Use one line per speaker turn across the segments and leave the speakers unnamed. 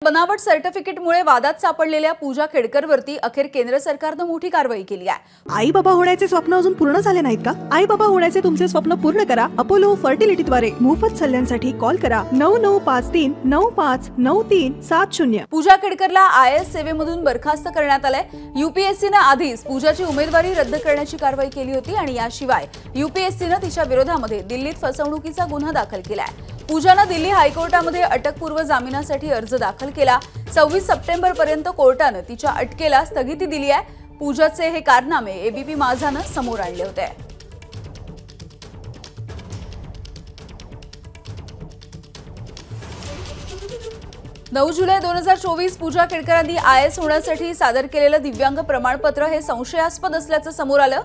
बनावट सर्टिफिकेटमुळे वादात सापडलेल्या पूजा खेडकरवरती अखेर केंद्र सरकारने मोठी कारवाई केली आहे।
आई बाबा होण्याचे स्वप्न अजून पूर्ण झाले नाहीत का? आई बाबा होण्याचे तुमचे स्वप्न पूर्ण करा अपोलो फर्टिलिटीद्वारे। मोफत सल्ल्यांसाठी कॉल करा 9953 959370।
पूजा खेडकरला IAS सेवेमधून बरखास्त करण्यात आले। UPSCने आधीच पूजाची उमेदवारी रद्द करण्याची कारवाई केली होती आणि याशिवाय UPSCने तिच्या विरोधामध्ये दिल्लीत फसवणुकीचा गुन्हा दाखल केलाय। पूजाने दिल्ली हायकोर्टामध्ये अटकपूर्व जामिनासाठी अर्ज दाखल केला। 26 सप्टेंबर पर्यंत कोर्टाने तिच्या अटकेला स्थगिती दिली आहे। पूजाचे हे कारनामे ABP माझाने समोर आणले होते। 9 जुलै 2024 पूजा खेडकरांनी IAS होण्यासाठी सादर केलेले दिव्यांग प्रमाणपत्र हे संशयास्पद असल्याचे समोर आलं।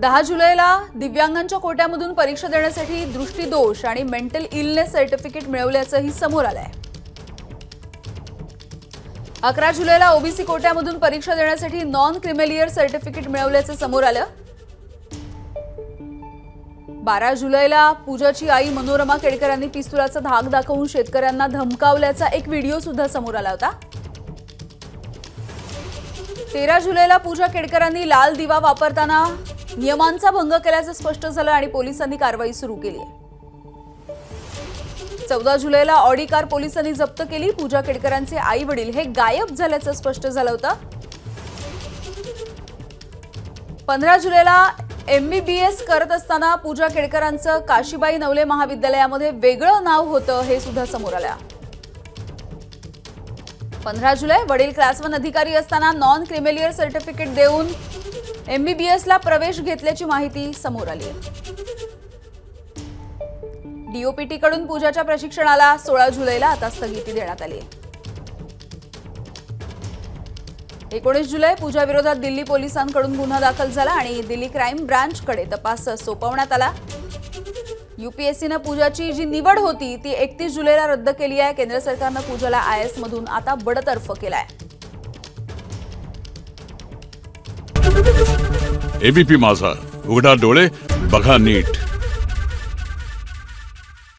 दहा जुलैला दिव्यांगांच्या कोट्यामधून परीक्षा देण्यासाठी दृष्टिदोष आणि मेंटल इलनेस सर्टिफिकेट मिळवल्याचंही समोर आलंय। 11 जुलैला OBC कोट्यामधून परीक्षा देण्यासाठी नॉन क्रिमिलियर सर्टिफिकेट मिळवल्याचं समोर आलं। 12 जुलैला पूजाची आई मनोरमा खेडकरांनी पिस्तुलाचा धाक दाखवून शेतकऱ्यांना धमकावल्याचा एक व्हिडिओ सुद्धा समोर आला होता। 13 जुलैला पूजा खेडकरांनी लाल दिवा वापरताना नियमांचा भंग केल्याचं स्पष्ट झालं आणि पोलिसांनी कारवाई सुरू केली आहे। 14 जुलैला ऑडी कार पोलिसांनी जप्त केली। पूजा खेडकरांचे आई वडील हे गायब झाल्याचं स्पष्ट झालं होतं। 15 जुलैला MBBS करत असताना पूजा खेडकरांचं काशीबाई नवले महाविद्यालयामध्ये वेगळं नाव होतं हे सुद्धा समोर आलं। 15 जुलै वडील क्लास 1 अधिकारी असताना नॉन क्रिमिलियर सर्टिफिकेट देऊन MBBS ला प्रवेश घेतल्याची माहिती समोर आली आहे। DOPT कडून पूजाच्या प्रशिक्षणाला 16 जुलैला आता स्थगिती देण्यात आली आहे। 19 जुलै पूजा विरोधात दिल्ली पोलिसांकडून गुन्हा दाखल झाला आणि दिल्ली क्राईम ब्रांचकडे तपास सोपवण्यात आला। UPSCने पूजाची जी निवड होती ती 31 जुलैला रद्द केली आहे। केंद्र सरकारने पूजाला IAS मधून आता बडतर्फ केलाय।
ABP माझा, उघडा डोळे बघा नीट।